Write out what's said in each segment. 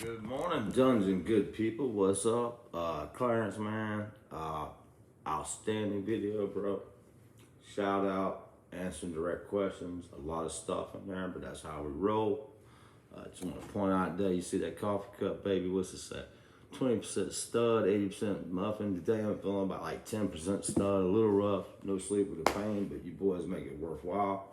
Good morning, Dungeon good people. What's up? Clarence, man. Outstanding video, bro. Shout out, answering direct questions. A lot of stuff in there, but that's how we roll. Just want to point out there, you see that coffee cup, baby. What's it say? 20% stud, 80% muffin. Today I'm feeling about like 10% stud, a little rough. No sleep with the pain, but you boys make it worthwhile.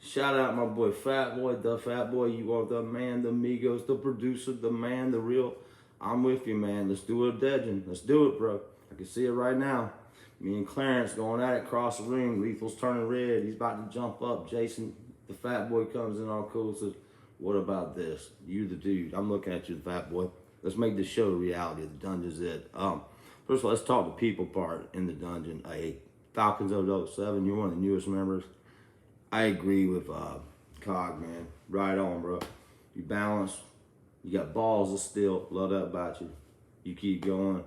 Shout out my boy Fat Boy, the Fat Boy. You are the man, the Migos, the producer, the man, the real. I'm with you, man. Let's do it, Dedgen. Let's do it, bro. I can see it right now. Me and Clarence going at it across the ring. Lethal's turning red. He's about to jump up. Jason, the Fat Boy, comes in all cool. Says, "What about this? You the dude. I'm looking at you, the Fat Boy. Let's make this show a reality. The dungeon's it." First of all, let's talk the people part in the dungeon. Hey, Falcons 007, you're one of the newest members. I agree with Cog, man. Right on, bro. You balance. You got balls of steel. Love that about you. You keep going.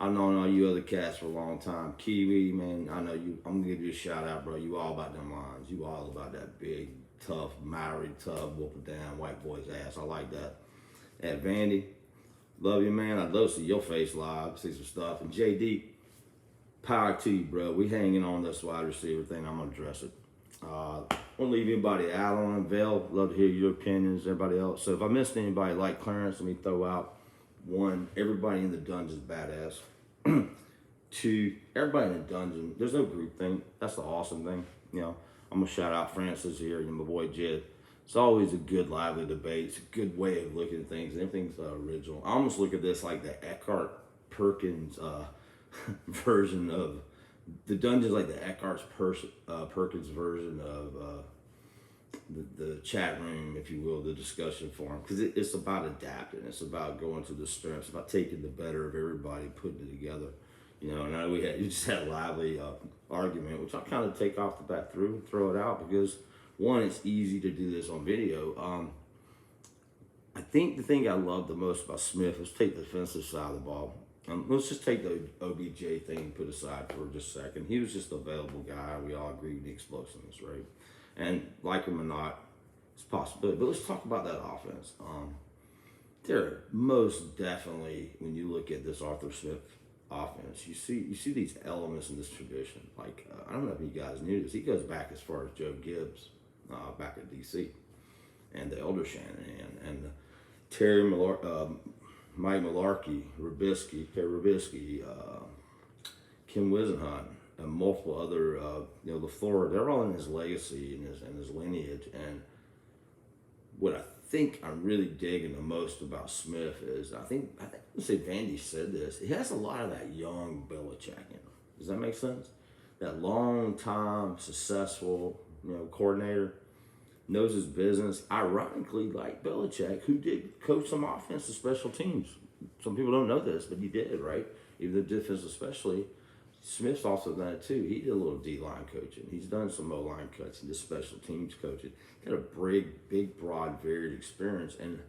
I've known all you other cats for a long time. Kiwi, man, I know you. I'm gonna give you a shout out, bro. You all about them lines. You all about that big, tough, Maori tub, whoop it down, white boy's ass. I like that. At Vandy, love you, man. I'd love to see your face live, see some stuff. And JD, power to you, bro. We hanging on this wide receiver thing. I'm gonna address it. Won't leave anybody out on it. Vel, love to hear your opinions, everybody else. So if I missed anybody like Clarence, let me throw out one, everybody in the dungeon's badass. Two, everybody in the dungeon, there's no group thing. That's the awesome thing. You know, I'm gonna shout out Francis here and my boy Jed. It's always a good, lively debate. It's a good way of looking at things, and everything's original. I almost look at this like the Eckhart Perkins version of the dungeon's like the Eckhart Perkins version of the chat room, if you will, the discussion forum, because it's about adapting. It's about going to the strengths, about taking the better of everybody, putting it together. You know, and I know you just had a lively argument, which I'll kind of take off the bat through, throw it out, because one, it's easy to do this on video. I think the thing I love the most about Smith, let's take the defensive side of the ball. Let's just take the OBJ thing put aside for just a second. He was just an available guy. We all agree with the explosiveness, right? And like him or not, it's a possibility. But let's talk about that offense. There most definitely, when you look at this Arthur Smith offense, you see these elements in this tradition. Like I don't know if you guys knew this. He goes back as far as Joe Gibbs, back at DC, and the elder Shanahan and Terry Mike Malarkey, Rabisky, Kim Wisenhunt, and multiple other, LaFleur, they're all in his legacy and his lineage. And what I think I'm really digging the most about Smith is, I think let's say Vandy said this, he has a lot of that young Belichick in him. Does that make sense? That long time, successful, coordinator, knows his business. Ironically, like Belichick, who did coach some offensive special teams. Some people don't know this, but he did, right? Even the defense especially. Smith's also done it too. He did a little D-line coaching. He's done some O-line cuts and just special teams coaching. Got a big, broad, varied experience. And,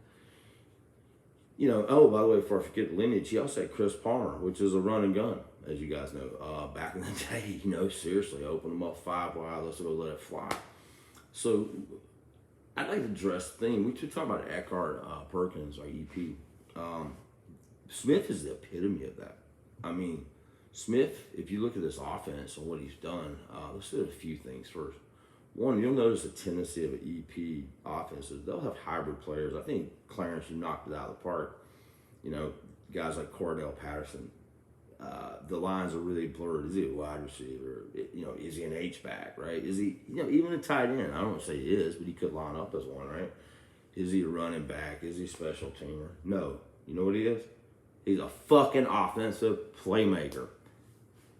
oh, by the way, before I forget the lineage, he also had Chris Palmer, which is a run and gun, as you guys know. Back in the day, seriously, open them up 5 wide, let's go let it fly. So I'd like to address the thing. We should talk about Eckhart Perkins, or EP. Smith is the epitome of that. I mean, Smith, if you look at this offense and what he's done, let's do a few things first. One, you'll notice a tendency of an EP offenses. They'll have hybrid players. I think Clarence, you knocked it out of the park. Guys like Cordell Patterson. The lines are really blurred. Is he a wide receiver? Is he an H-back, right? Is he, even a tight end? I don't want to say he is, but he could line up as one, right? Is he a running back? Is he a special teamer? No. You know what he is? He's a fucking offensive playmaker.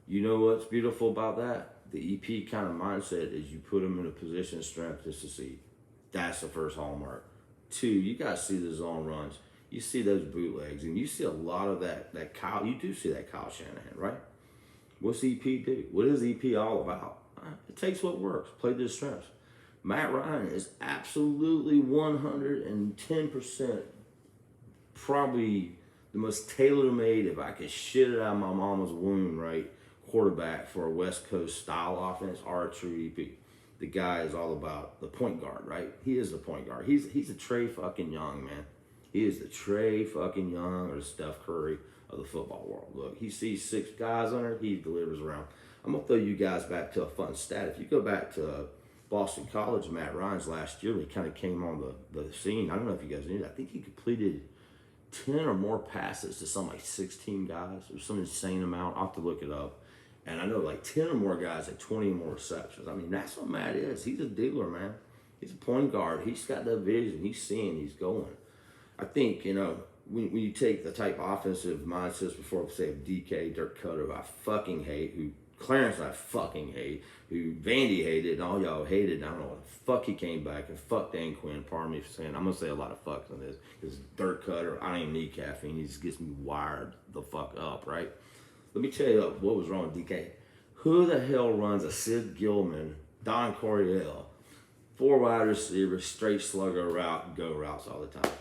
You know what's beautiful about that? The EP kind of mindset is you put him in a position of strength to succeed. That's the first hallmark. Two, you guys see the zone runs. You see those bootlegs, and you see a lot of that Kyle. You do see that Kyle Shanahan, right? What's EP do? What is EP all about? It takes what works. Play to the strengths. Matt Ryan is absolutely 110% probably the most tailor-made, if I could shit it out of my mama's womb, right, quarterback for a West Coast style offense, R2 EP. The guy is all about the point guard, right? He is the point guard. He's a Trey fucking Young, man. He is the Trey fucking Young or the Steph Curry of the football world. Look, he sees 6 guys on there, he delivers around. I'm going to throw you guys back to a fun stat. If you go back to Boston College, Matt Ryan's last year, when he kind of came on the scene, I don't know if you guys knew that. I think he completed 10 or more passes to some like 16 guys or some insane amount. I'll have to look it up. And I know like 10 or more guys at 20 or more receptions. I mean, that's what Matt is. He's a dealer, man. He's a point guard. He's got that vision. He's seeing, he's going. I think, you know, when you take the type of offensive mindsets before, say, DK, Dirk Cutter, who I fucking hate, who Clarence I fucking hate, who Vandy hated, and all y'all hated, I don't know what the fuck he came back, and fuck Dan Quinn, pardon me for saying, I'm going to say a lot of fucks on this, because Dirk Cutter, I don't even need caffeine, he just gets me wired the fuck up, right? Let me tell you what was wrong with DK. Who the hell runs a Sid Gilman, Don Coryell, 4 wide receivers, straight slugger route, go routes all the time?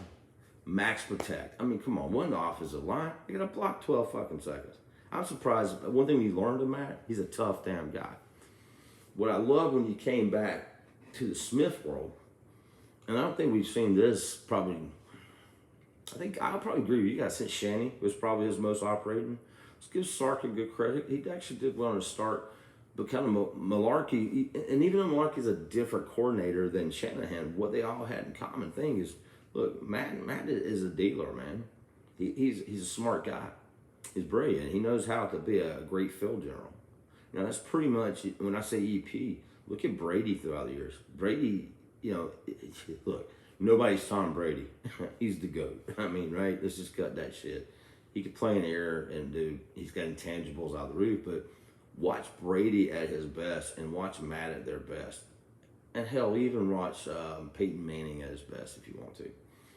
Max protect. I mean, come on, one offensive line, you got to block 12 fucking seconds. I'm surprised. One thing we learned of Matt, he's a tough damn guy. What I love when you came back to the Smith world, and I don't think we've seen this probably, I think I'll probably agree with you guys, since Shanny was probably his most operating. Let's give Sark a good credit. He actually did well to start, but kind of Malarkey, and even though Malarkey's a different coordinator than Shanahan, what they all had in common thing is, look, Matt is a dealer, man. He's a smart guy. He's brilliant. He knows how to be a great field general. You know, that's pretty much, when I say EP, look at Brady throughout the years. Brady, you know, look, nobody's Tom Brady. He's the GOAT. I mean, right? Let's just cut that shit. He could play in the air and he's got intangibles out the roof, but watch Brady at his best and watch Matt at their best. And hell, even watch Peyton Manning at his best if you want to.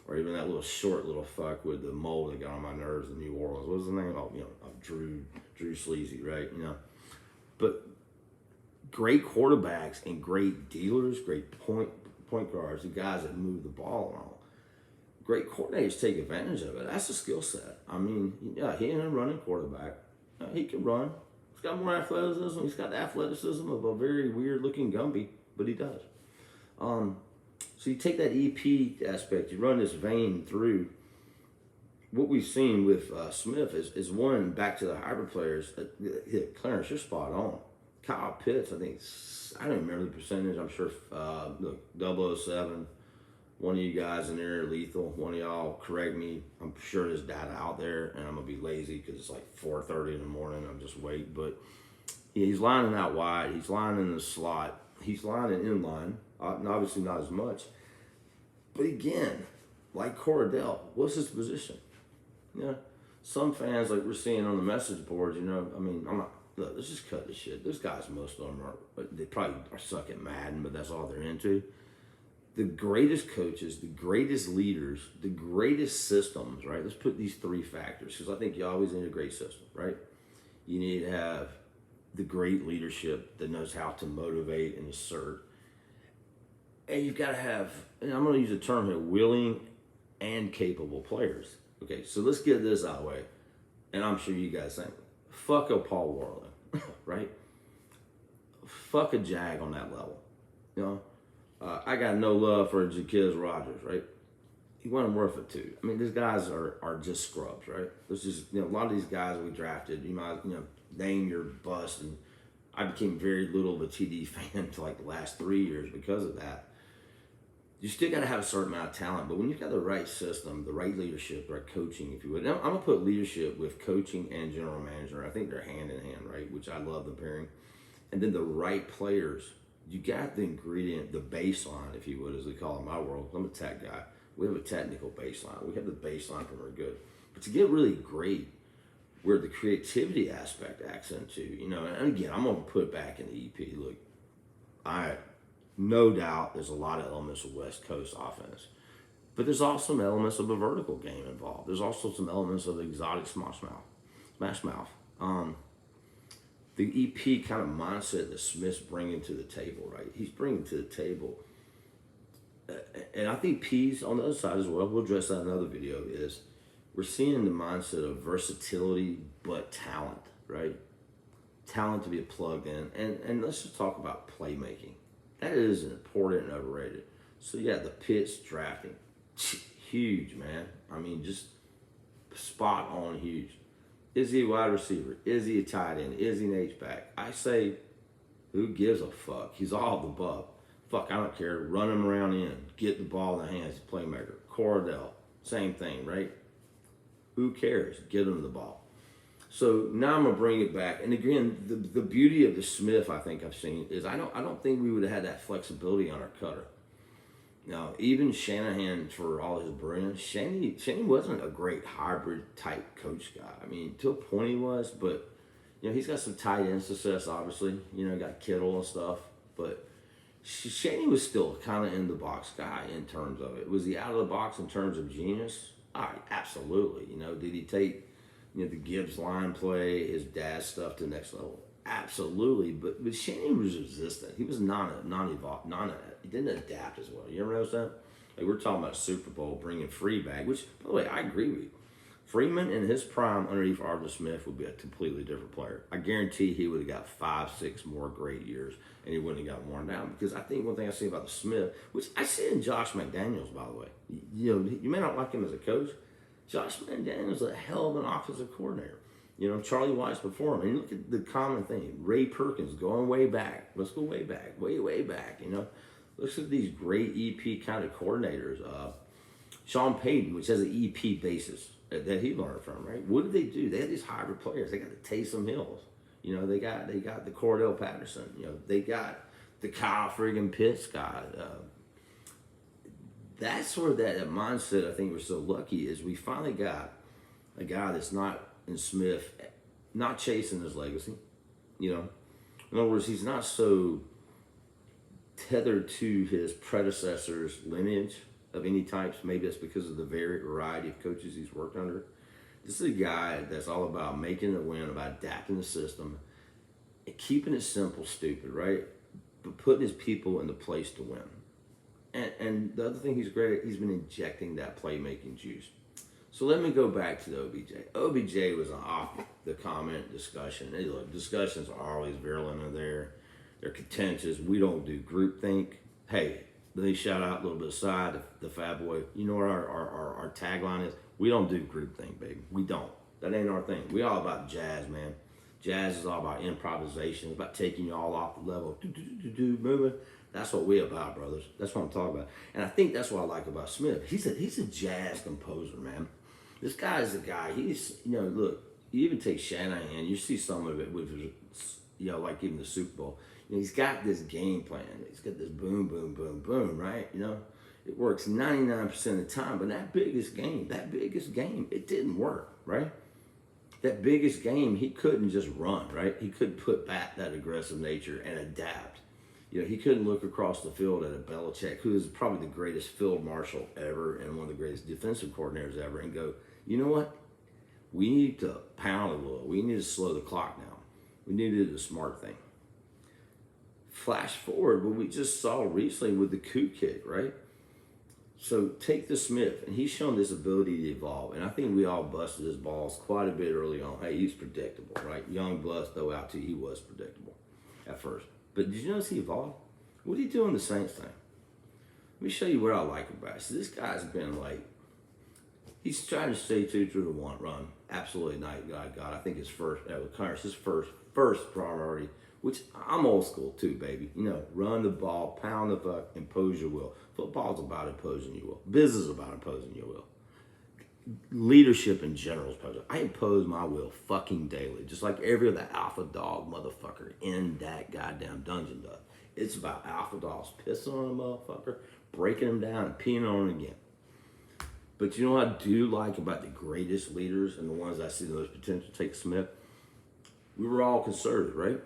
Or even that little short little fuck with the mole that got on my nerves in New Orleans. What was the name? Oh, you know, of Drew Sleazy, right? You know, but great quarterbacks and great dealers, great point guards, the guys that move the ball and all. Great coordinators take advantage of it. That's a skill set. I mean, yeah, he ain't a running quarterback. He can run. He's got more athleticism. He's got the athleticism of a very weird looking Gumby, but he does. So you take that EP aspect, you run this vein through. What we've seen with Smith is one, back to the hybrid players. Clarence, you're spot on. Kyle Pitts, I think, I don't remember the percentage. I'm sure, look, 007, one of you guys in there, lethal, one of y'all, correct me. I'm sure there's data out there, and I'm going to be lazy because it's like 4:30 in the morning. I'm just waiting. But he's lining out wide. He's lining in the slot. He's lining in line. Obviously not as much. But again, like Cordell, what's his position? You know, some fans, like we're seeing on the message boards, you know, I mean, I'm not, look, let's just cut this shit. Those guys, most of them they probably are suck at Madden, but that's all they're into. The greatest coaches, the greatest leaders, the greatest systems, right? Let's put these 3 factors, because I think you always need a great system, right? You need to have the great leadership that knows how to motivate and assert. And you've got to have, and I'm going to use a term here, willing and capable players. Okay, so let's get this out of the way. And I'm sure you guys think, fuck a Paul Warland, right? Fuck a Jag on that level. You know, I got no love for Jaquiz Rogers, right? He wasn't worth it too. I mean, these guys are just scrubs, right? There's just, you know, a lot of these guys we drafted, you might, you know, name your bust. And I became very little of a TD fan for like the last 3 years because of that. You still got to have a certain amount of talent, but when you've got the right system, the right leadership, the right coaching, if you would. Now, I'm going to put leadership with coaching and general manager. I think they're hand in hand, right? Which I love the pairing. And then the right players. You got the ingredient, the baseline, if you would, as they call it in my world. I'm a tech guy. We have a technical baseline. We have the baseline from we're good. But to get really great, where the creativity aspect acts into, you know, and again, I'm going to put back in the EP. Look, no doubt there's a lot of elements of West Coast offense. But there's also some elements of a vertical game involved. There's also some elements of the exotic smash mouth. The EP kind of mindset that Smith's bringing to the table, right? He's bringing to the table. And I think P's on the other side as well, we'll address that in another video, is we're seeing the mindset of versatility but talent, right? Talent to be plugged in. And let's just talk about playmaking. That is important and overrated. So yeah, the Pitts drafting, huge, man. I mean, just spot on huge. Is he a wide receiver? Is he a tight end? Is he an H-back? I say, who gives a fuck? He's all of the above. Fuck, I don't care. Run him around in. Get the ball in the hands. Playmaker. Cordell. Same thing, right? Who cares? Get him the ball. So now I'm gonna bring it back. And again, the beauty of the Smith I think I've seen is I don't think we would have had that flexibility on our cutter. Now, even Shanahan, for all his brilliance, Shanahan wasn't a great hybrid type coach guy. I mean, to a point he was, but he's got some tight end success, obviously. Got Kittle and stuff, but Shanahan was still kind of in the box guy in terms of it. Was he out of the box in terms of genius? All right, absolutely. Did he take the Gibbs line play, his dad's stuff to the next level? Absolutely. But Shanahan was resistant. He was non-evolved, he didn't adapt as well. You ever notice that? Like, we're talking about Super Bowl, bringing Free back, which, by the way, I agree with you. Freeman in his prime underneath Arthur Smith would be a completely different player. I guarantee he would have got 5-6 more great years, and he wouldn't have got worn down. Because I think one thing I see about the Smith, which I see in Josh McDaniels, by the way, you may not like him as a coach. Josh McDaniels is a hell of an offensive coordinator. Charlie Weiss before him. And look at the common thing. Ray Perkins going way back. Let's go way back, way back. Look at these great EP kind of coordinators. Sean Payton, which has an EP basis that he learned from, right? What did they do? They had these hybrid players. They got the Taysom Hills. They got the Cordell Patterson. They got the Kyle friggin' Pitts guy. That's where that mindset, I think we're so lucky, is we finally got a guy that's not in Smith, not chasing his legacy. In other words, he's not so tethered to his predecessor's lineage of any types. Maybe that's because of the variety of coaches he's worked under. This is a guy that's all about making it win, about adapting the system, and keeping it simple, stupid, right? But putting his people in the place to win. And the other thing he's great at, he's been injecting that playmaking juice. So let me go back to the OBJ. OBJ was an off-the-comment discussion. Hey, look, discussions are always virulent in there. They're contentious. We don't do groupthink. Hey, let me shout out a little bit aside the Fat Boy. You know what our tagline is? We don't do groupthink, baby. We don't. That ain't our thing. We all about jazz, man. Jazz is all about improvisation. It's about taking you all off the level. Moving. That's what we about, brothers. That's what I'm talking about. And I think that's what I like about Smith. He's a jazz composer, man. This guy is a guy. He's, look, you even take Shanahan, you see some of it with his, like even the Super Bowl. He's got this game plan. He's got this boom, boom, boom, boom, right? It works 99% of the time, but that biggest game, it didn't work, right? That biggest game, he couldn't just run, right? He couldn't put back that aggressive nature and adapt. He couldn't look across the field at a Belichick, who is probably the greatest field marshal ever and one of the greatest defensive coordinators ever, and go, you know what? We need to pound a little. We need to slow the clock down. We need to do the smart thing. Flash forward, what we just saw recently with the coup kick, right? So take the Smith, and he's shown this ability to evolve, and I think we all busted his balls quite a bit early on. Hey, he's predictable, right? Young blood, throw out to you, he was predictable at first. But did you notice he evolved? What did he do in the Saints thing? Let me show you what I like about it. So this guy's been like, he's trying to stay true to the one run. Absolutely not. God, I think his first priority, which I'm old school too, baby. Run the ball, pound the fuck, impose your will. Football's about imposing your will. Business is about imposing your will. Leadership in general is imposing. I impose my will fucking daily, just like every other alpha dog motherfucker in that goddamn dungeon does. It's about alpha dogs pissing on a motherfucker, breaking him down, and peeing on him again. But you know what I do like about the greatest leaders and the ones I see the most potential? Take Smith. We were all conservative, right?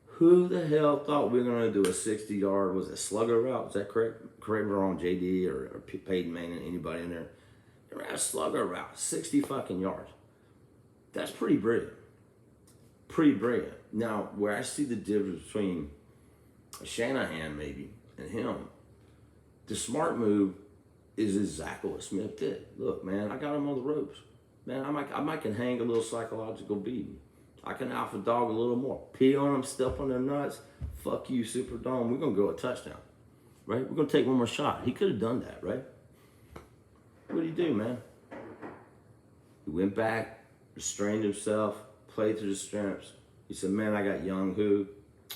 Who the hell thought we were going to do a 60-yard, was it slugger route? Is that correct? Correct me wrong, JD or Peyton Manning, anybody in there? They ran a slugger route, 60 fucking yards. That's pretty brilliant. Pretty brilliant. Now, where I see the difference between a Shanahan maybe and him, the smart move is exactly what Smith did. Look, man, I got him on the ropes. Man, I might can hang a little psychological beating. I can alpha dog a little more. Pee on them, step on their nuts. Fuck you, Superdome. We're going to go a touchdown, right? We're going to take one more shot. He could have done that, right? What did he do, man? He went back, restrained himself, played to the strengths. He said, man, I got young Who.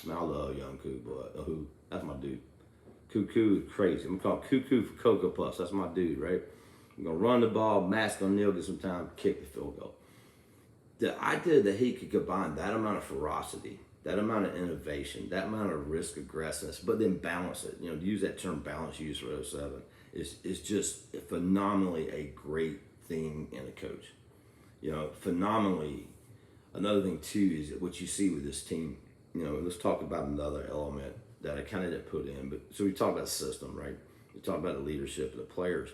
Man, I love young Who, boy. Who? That's my dude. Cuckoo is crazy. I'm going to call Cuckoo for Cocoa Puffs. That's my dude, right? I'm going to run the ball, Matt's going to kneel, get some time, kick the field goal. The idea that he could combine that amount of ferocity, that amount of innovation, that amount of risk aggressiveness, but then balance it, to use that term balance used for 07, is just phenomenally a great thing in a coach. Phenomenally. Another thing too is what you see with this team. Let's talk about another element that I kind of didn't put in. But so we talk about system, right? We talk about the leadership of the players.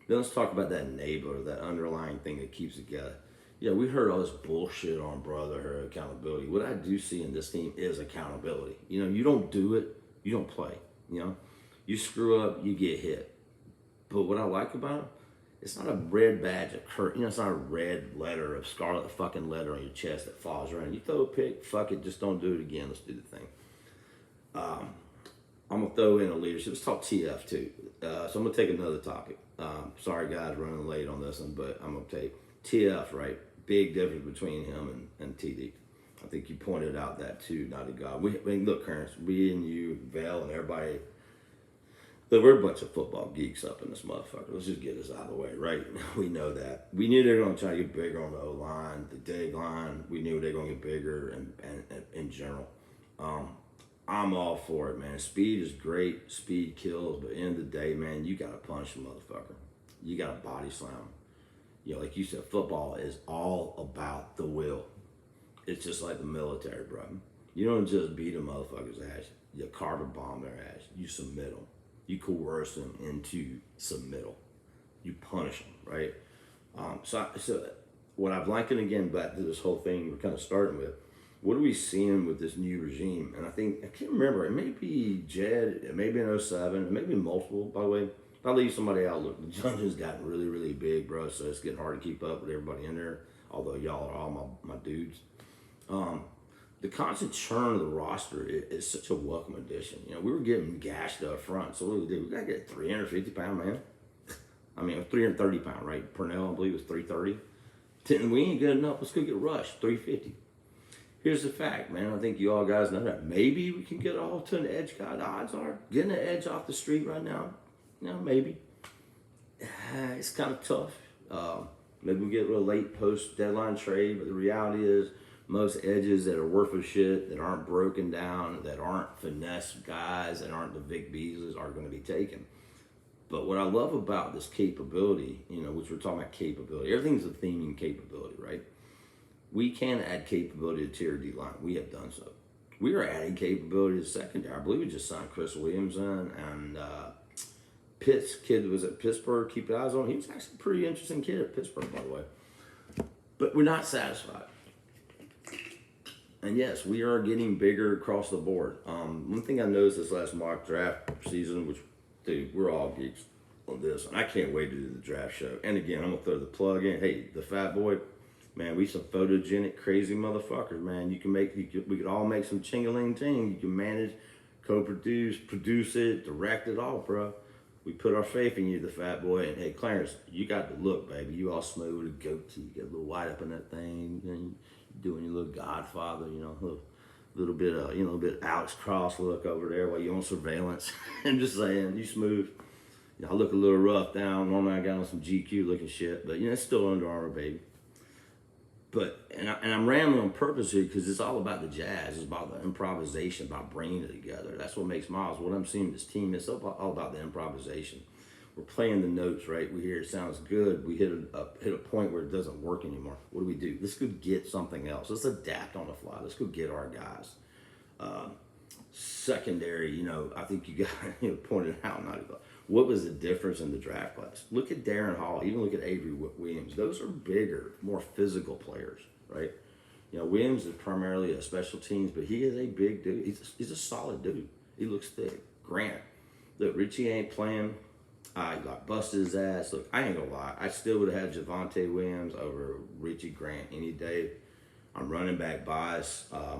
Then let's talk about that enabler, that underlying thing that keeps it together. We heard all this bullshit on brotherhood, accountability. What I do see in this team is accountability. You don't do it, you don't play. You screw up, you get hit. But what I like about it, it's not a red badge of curtain. It's not a red letter of scarlet fucking letter on your chest that falls around. You throw a pick, fuck it, just don't do it again. Let's do the thing. I'm gonna throw in a leadership. Let's talk TF too. So I'm gonna take another topic. Sorry guys, running late on this one, but I'm gonna take TF, right? Big difference between him and TD. I think you pointed out that too, not to God. Look, Clarence, me and you, Val, and everybody, look, we're a bunch of football geeks up in this motherfucker. Let's just get this out of the way, right? We know that. We knew they were going to try to get bigger on the O-line, the dig line. We knew they were going to get bigger and in general. I'm all for it, man. Speed is great. Speed kills. But at the end of the day, man, you got to punish a motherfucker. You got to body slam. Like you said, football is all about the will. It's just like the military, bro. You don't just beat a motherfucker's ass. You carpet bomb their ass. You submit them. You coerce them into submittal. You punish them, right? So what I've likened again back to this whole thing we're kind of starting with, what are we seeing with this new regime? And I can't remember, it may be Jed, it may be in 07, it may be multiple, by the way. If I leave somebody out, look, the dungeon's gotten really, really big, bro, so it's getting hard to keep up with everybody in there, although y'all are all my dudes. The constant churn of the roster is such a welcome addition. We were getting gashed up front, so what do we do? We got to get a 350-pound man. I mean, 330-pound, right? Purnell, I believe, was 330. We ain't good enough. Let's go get Rush, 350. Here's the fact, man. I think you all guys know that. Maybe we can get all to an edge guy. The odds are getting an edge off the street right now. Maybe. It's kind of tough. Maybe we get a late post-deadline trade, but the reality is most edges that are worth a shit, that aren't broken down, that aren't finesse guys, that aren't the Vic Beasleys are going to be taken. But what I love about this capability, which we're talking about capability, everything's a theming capability, right? We can add capability to tier D line. We have done so. We are adding capability to secondary. I believe we just signed Chris Williams in, and Pitt's kid was at Pittsburgh. Keep your eyes on him. He was actually a pretty interesting kid at Pittsburgh, by the way. But we're not satisfied. And yes, we are getting bigger across the board. One thing I noticed this last mock draft season, which, dude, we're all geeks on this, and I can't wait to do the draft show. And again, I'm gonna throw the plug in. Hey, the Fat Boy, man, we some photogenic, crazy motherfuckers, man. We could all make some ching-a-ling-ting. You can manage, co-produce, produce it, direct it all, bro. We put our faith in you, the Fat Boy. And hey, Clarence, you got the look, baby. You all smooth with a goatee. You got a little white up in that thing. Doing your little Godfather, little bit of, a bit Alex Cross look over there while you're on surveillance. I'm just saying, you smooth. I look a little rough down. Normally I got on some GQ looking shit, but it's still Under Armour, baby. But and I'm rambling on purpose here because it's all about the jazz. It's about the improvisation, about bringing it together. That's what makes Miles. What I'm seeing this team, it's all about the improvisation. We're playing the notes, right? We hear it sounds good. We hit a point where it doesn't work anymore. What do? Let's go get something else. Let's adapt on the fly. Let's go get our guys. Secondary, I think you got pointed out. What was the difference in the draft class? Look at Darren Hall. Even look at Avery Williams. Those are bigger, more physical players, right? Williams is primarily a special teams, but he is a big dude. He's a solid dude. He looks thick. Grant, look, Richie ain't playing. I got busted his ass. Look, I ain't gonna lie. I still would have had Javonte Williams over Richie Grant any day. I'm running back bias. I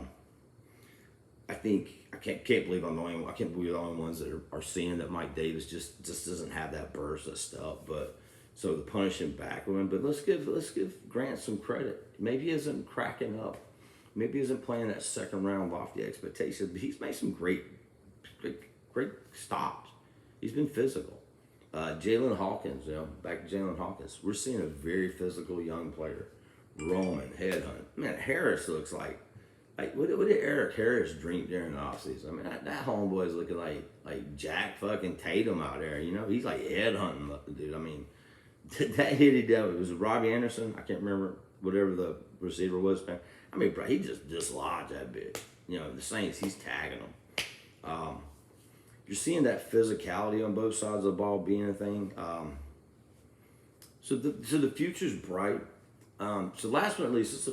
can't believe I'm the only one. I can't believe we're the only ones that are seeing that Mike Davis just doesn't have that burst of stuff. But So the punishing back with him, but let's give Grant some credit. Maybe he isn't cracking up. Maybe he isn't playing that second round lofty expectations, but he's made some great stops. He's been physical. Jalen Hawkins, back to Jalen Hawkins. We're seeing a very physical young player. Roman, headhunt. Man, Harris looks like what did Eric Harris drink during the offseason? I mean, that homeboy's looking like Jack fucking Tatum out there. He's like headhunting, dude. I mean, that hit he dealt with. It was Robbie Anderson. I can't remember whatever the receiver was. I mean, bro, he just dislodged that bitch. The Saints, he's tagging them. You're seeing that physicality on both sides of the ball being a thing. So the future's bright. So last but not least,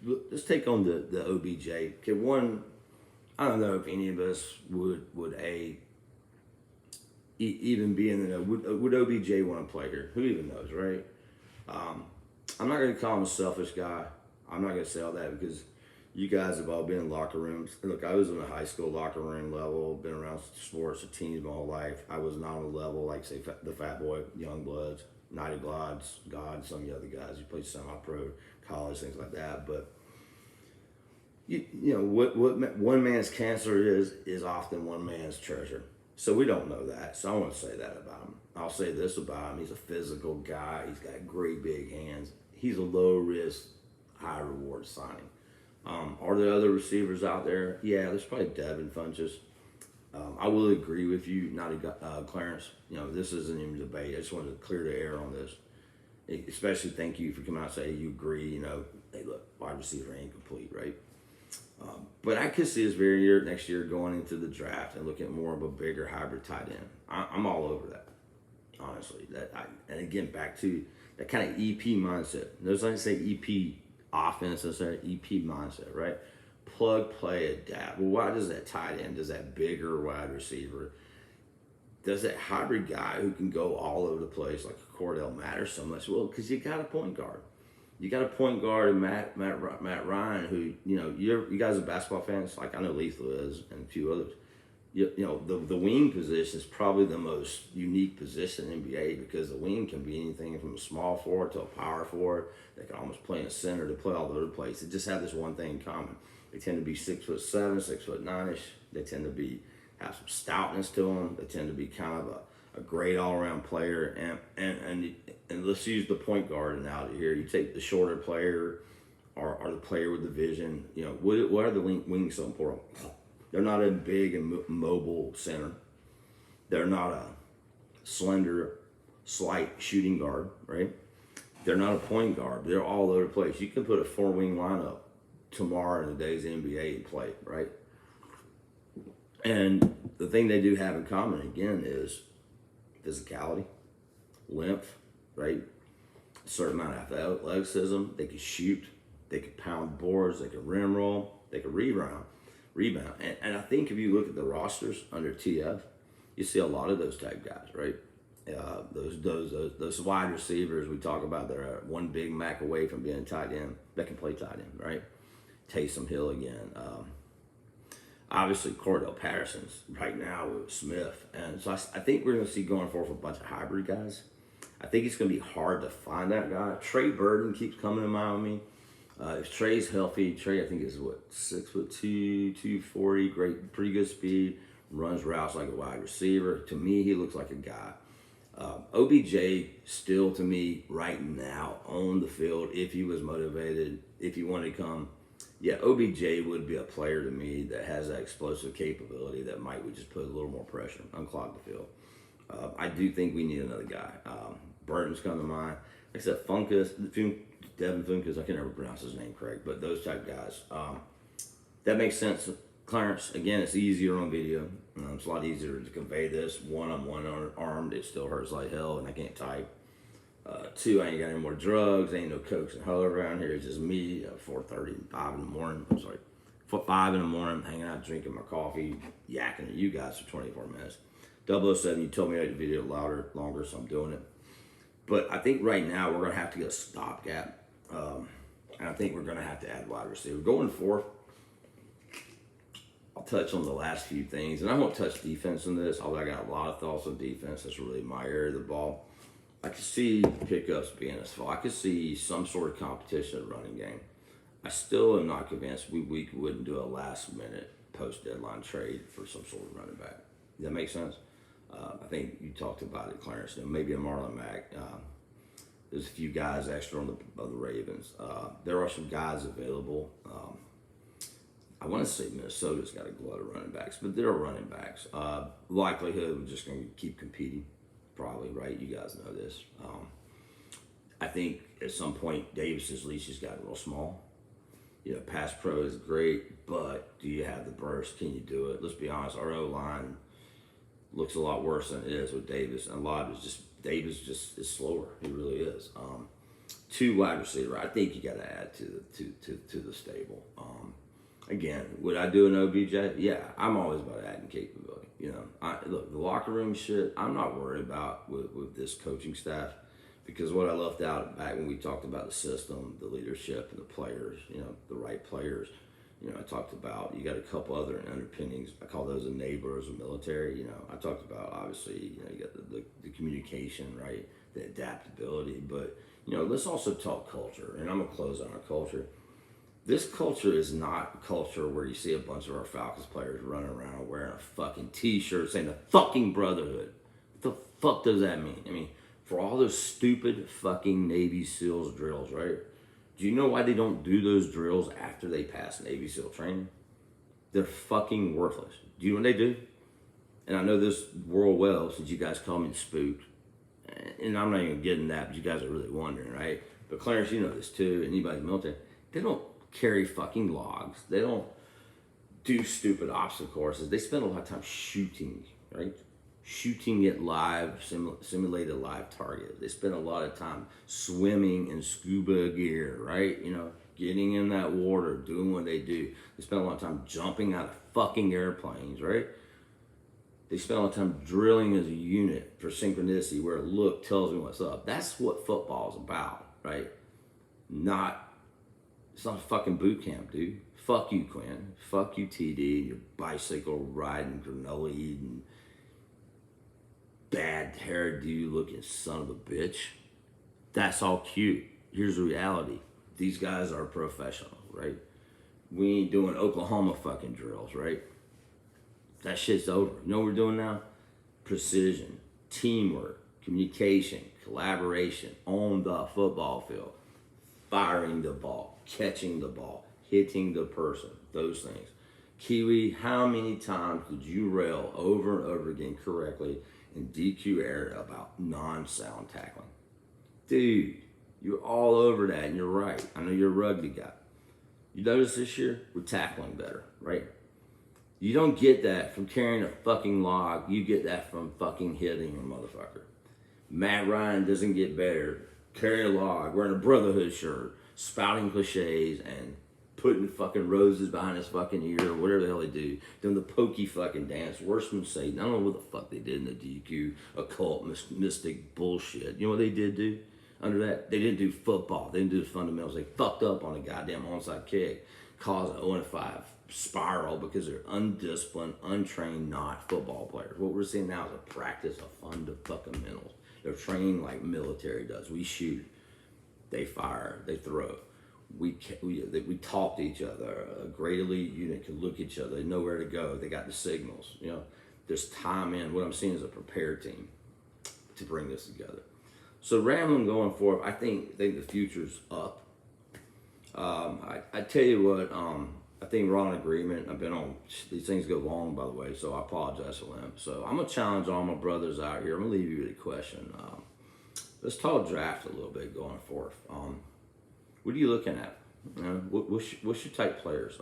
let's take on the OBJ. Okay, one, I don't know if any of us would even be in the would OBJ want to play here? Who even knows, right? I'm not going to call him a selfish guy. I'm not going to say all that because you guys have all been in locker rooms. Look, I was in a high school locker room level, been around sports or teams my whole life. I was not on a level like, say, the Fat Boy, Young Bloods, Nighty Gods, some of the other guys who played semi-pro, college, things like that. But, what one man's cancer is often one man's treasure. So we don't know that. So I want to say that about him. I'll say this about him. He's a physical guy. He's got great big hands. He's a low-risk, high-reward signing. Are there other receivers out there? Yeah, there's probably Devin Funchess. I will agree with you, Clarence. This isn't even a debate. I just wanted to clear the air on this. Especially thank you for coming out and saying you agree. Hey, look, wide receiver ain't complete, right? But I could see us next year going into the draft and looking at more of a bigger hybrid tight end. I'm all over that, honestly. And again, back to that kind of EP mindset. Notice I say EP offense instead of EP mindset, right? Plug, play, adapt. Well, why does that tight end, does that bigger wide receiver, does that hybrid guy who can go all over the place like a Cordell matter so much? Well, because you got a point guard. You got a point guard in Matt Ryan who, you guys are basketball fans, like I know Lethal is and a few others. The wing position is probably the most unique position in NBA because the wing can be anything from a small forward to a power forward. They can almost play in a center to play all over the place. They just have this one thing in common. They tend to be 6'7", 6'9"ish. They tend to have some stoutness to them. They tend to be kind of a great all-around player. And let's use the point guard analogy here. You take the shorter player or the player with the vision. What are the wings so important? They're not a big and mobile center. They're not a slender, slight shooting guard, right? They're not a point guard. They're all over the place. You can put a four-wing lineup tomorrow in today's NBA and play, right? And the thing they do have in common, again, is physicality, length, right? A certain amount of athleticism. They can shoot. They can pound boards. They can rim roll. They can rebound. And I think if you look at the rosters under TF, you see a lot of those type guys, right? Those wide receivers we talk about that are one Big Mac away from being tight end that can play tight end, right? Taysom Hill again. Obviously, Cordell Patterson's right now with Smith. And so I think we're going to see going forward a bunch of hybrid guys. I think it's going to be hard to find that guy. Trey Burton keeps coming to mind with me. If Trey's healthy, Trey I think is 6'2", 240, pretty good speed, runs routes like a wide receiver. To me, he looks like a guy. OBJ still to me right now on the field, if he was motivated, if he wanted to come, yeah, OBJ would be a player to me that has that explosive capability that would just put a little more pressure, unclog the field. I do think we need another guy. Burton's come to mind. Like I said, Devin Funchess, I can never pronounce his name correct, but those type guys. That makes sense. Clarence, again, it's easier on video. It's a lot easier to convey this. One, I'm one-armed. It still hurts like hell, and I can't type. Two, I ain't got any more drugs. Ain't no cokes and hoe around here. It's just me at 4:30, 5 in the morning. I'm sorry, 5 in the morning, hanging out, drinking my coffee, yakking at you guys for 24 minutes. 007, you told me I had to video longer, so I'm doing it. But I think right now we're going to have to get a stopgap. And I think we're going to have to add wide receiver. Going forth, I'll touch on the last few things. And I won't touch defense in this, although I got a lot of thoughts on defense. That's really my area of the ball. I could see pickups being as full. I could see some sort of competition at running game. I still am not convinced we wouldn't do a last minute post deadline trade for some sort of running back. Does that make sense? I think you talked about it, Clarence. Maybe a Marlon Mack. There's a few guys extra on the Ravens. There are some guys available. I want to say Minnesota's got a glut of running backs, but there are running backs. Likelihood we're just going to keep competing, probably, right? You guys know this. I think at some point Davis's leash has gotten real small. Pass pro is great, but do you have the burst? Can you do it? Let's be honest, our O-line looks a lot worse than it is with Davis, and a lot of Davis just is slower. He really is. 2 wide receiver. I think you got to add to the stable. Again, would I do an OBJ? Yeah, I'm always about adding capability. Look, the locker room shit, I'm not worried about with this coaching staff, because what I left out back when we talked about the system, the leadership, and the players, the right players, I talked about, you got a couple other underpinnings. I call those enablers of military. I talked about, obviously, you got the communication, right, the adaptability, but, let's also talk culture, and I'm going to close on our culture. This culture is not a culture where you see a bunch of our Falcons players running around wearing a fucking t-shirt saying the fucking brotherhood. What the fuck does that mean? I mean, for all those stupid fucking Navy SEALs drills, right? Do you know why they don't do those drills after they pass Navy SEAL training? They're fucking worthless. Do you know what they do? And I know this world well, since you guys call me the spook. And I'm not even getting that, but you guys are really wondering, right? But Clarence, you know this too, anybody in the military. They don't carry fucking logs. They don't do stupid obstacle courses. They spend a lot of time shooting, right? Shooting at live, simulated live targets. They spend a lot of time swimming in scuba gear, right? Getting in that water, doing what they do. They spend a lot of time jumping out of fucking airplanes, right? They spend a lot of time drilling as a unit for synchronicity, where a look tells me what's up. That's what football's about, right? It's not a fucking boot camp, dude. Fuck you, Quinn. Fuck you, TD, and your bicycle riding, granola eating, bad hairdo looking son of a bitch. That's all cute. Here's the reality. These guys are professionals, right? We ain't doing Oklahoma fucking drills, right? That shit's over. You know what we're doing now? Precision, teamwork, communication, collaboration on the football field. Firing the ball, catching the ball, hitting the person, those things. Kiwi, how many times did you rail over and over again correctly in DQ area about non-sound tackling? Dude, you're all over that, and you're right. I know you're a rugby guy. You notice this year, we're tackling better, right? You don't get that from carrying a fucking log. You get that from fucking hitting a motherfucker. Matt Ryan doesn't get better carrying a log, wearing a brotherhood shirt, spouting cliches, and putting fucking roses behind his fucking ear, or whatever the hell they do, doing the pokey fucking dance, worse than Satan. I don't know what the fuck they did in the DQ occult mystic bullshit. You know what they did do under that? They didn't do football. They didn't do the fundamentals. They fucked up on a goddamn onside kick, caused an 0-5 spiral because they're undisciplined, untrained, not football players. What we're seeing now is a practice of fundamentals. They're trained like military does. We shoot, they fire, they throw. We talk to each other. A great elite unit can look at each other. They know where to go. They got the signals. There's time in. What I'm seeing is a prepared team to bring this together. So rambling going forward, I think the future's up. I tell you what, I think we're on agreement. I've been on, these things go long, by the way, so I apologize for them. So I'm going to challenge all my brothers out here. I'm going to leave you with a question. Let's talk draft a little bit going forth. What are you looking at? What's your type players?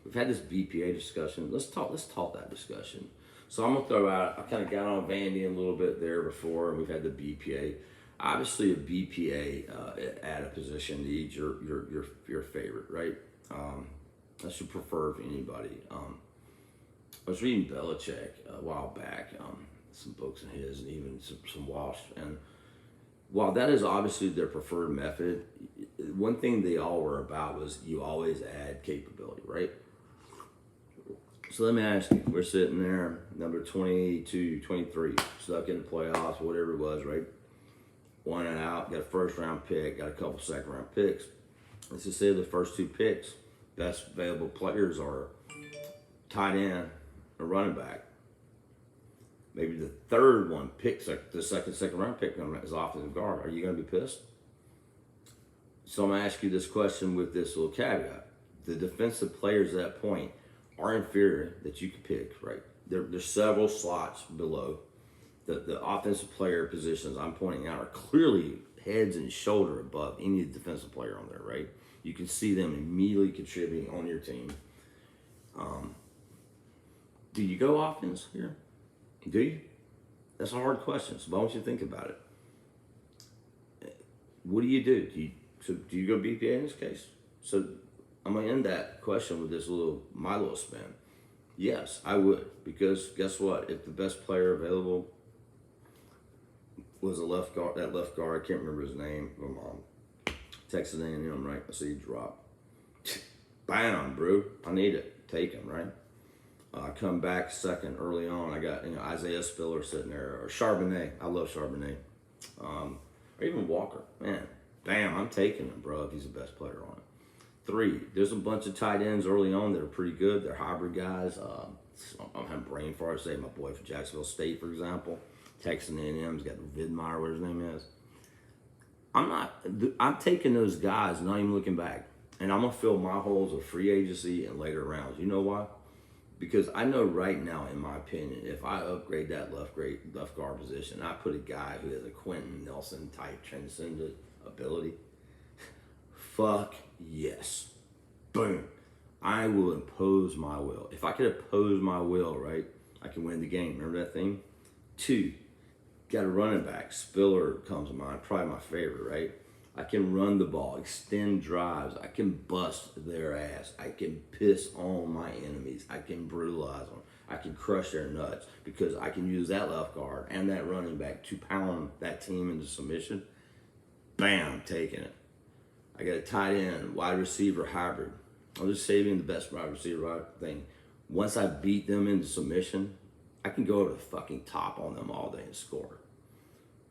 We've had this BPA discussion. Let's talk that discussion. So I'm going to throw out, I kind of got on Vandy a little bit there before, and we've had the BPA. Obviously, a BPA at a position needs your favorite, right? That's your preferred for anybody. I was reading Belichick a while back, some books of his, and even some Walsh. And while that is obviously their preferred method, one thing they all were about was you always add capability, right? So let me ask you, we're sitting there, number 22, 23, stuck in the playoffs, whatever it was, right? won it out, got a first round pick, got a couple second round picks. Let's just say the first 2 picks, best available players are tight end or running back. Maybe the third one picks the second round pick is offensive guard. Are you going to be pissed? So I'm going to ask you this question with this little caveat. The defensive players at that point are inferior that you could pick, right? There's several slots below. The offensive player positions I'm pointing out are clearly heads and shoulder above any defensive player on there, right? You can see them immediately contributing on your team. Do you go offense here? Do you? That's a hard question, so I want you to think about it. What do you do? Do you go BPA in this case? So I'm gonna end that question with my little spin. Yes, I would, because guess what? If the best player available was a left guard, I can't remember his name. My mom, Texas A&M, right? I see you drop. Bam, bro. I need it. Take him, right? Come back second early on. I got Isaiah Spiller sitting there, or Charbonnet. I love Charbonnet, or even Walker. Man, bam, I'm taking him, bro. If he's the best player on it. 3, there's a bunch of tight ends early on that are pretty good. They're hybrid guys. I'm having brain fart. Say my boy from Jacksonville State, for example. Texas A&M's got Vidmeyer, what his name is. I'm taking those guys, not even looking back, and I'm gonna fill my holes of free agency and later rounds. You know why? Because I know right now, in my opinion, if I upgrade that left guard position, I put a guy who has a Quentin Nelson type transcendent ability. Fuck yes. Boom. I will impose my will. If I could impose my will, right, I can win the game. Remember that thing? 2, got a running back. Spiller comes to mind, probably my favorite, right? I can run the ball, extend drives. I can bust their ass. I can piss on my enemies. I can brutalize them. I can crush their nuts because I can use that left guard and that running back to pound that team into submission. Bam, taking it. I got a tight end, wide receiver hybrid. I'll just say being the best wide receiver thing. Once I beat them into submission, I can go over the fucking top on them all day and score.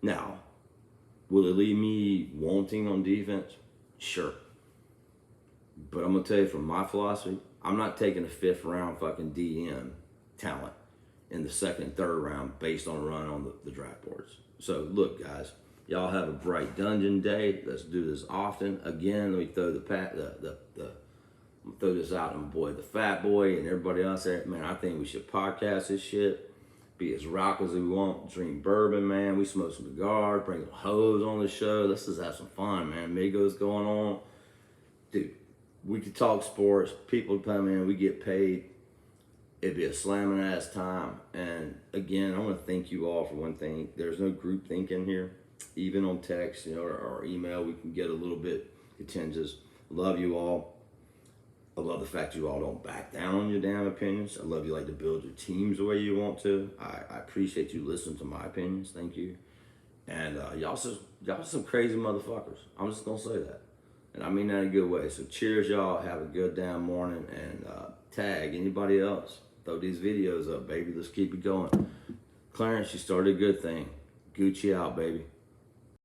Now, will it leave me wanting on defense? Sure. But I'm going to tell you from my philosophy, I'm not taking a 5th round fucking DM talent in the 2nd and 3rd round based on a run on the draft boards. So look, guys, y'all have a bright dungeon day. Let's do this often. Again, let me throw throw this out to my boy, the Fat Boy, and everybody else there. Man, I think we should podcast this shit. Be as rock as we want, drink bourbon, man. We smoke some cigars, bring some hoes on the show. Let's just have some fun, man. Migos going on. Dude, we could talk sports. People come in, we get paid. It'd be a slamming ass time. And again, I want to thank you all for one thing. There's no group thinking here. Even on text, or email, we can get a little bit contentious. Love you all. I love the fact you all don't back down on your damn opinions. I love you like to build your teams the way you want to. I appreciate you listening to my opinions. Thank you. And y'all some crazy motherfuckers. I'm just gonna say that, and I mean that in a good way. So cheers, y'all. Have a good damn morning, and tag anybody else. Throw these videos up, baby. Let's keep it going. Clarence, you started a good thing. Gucci out, baby.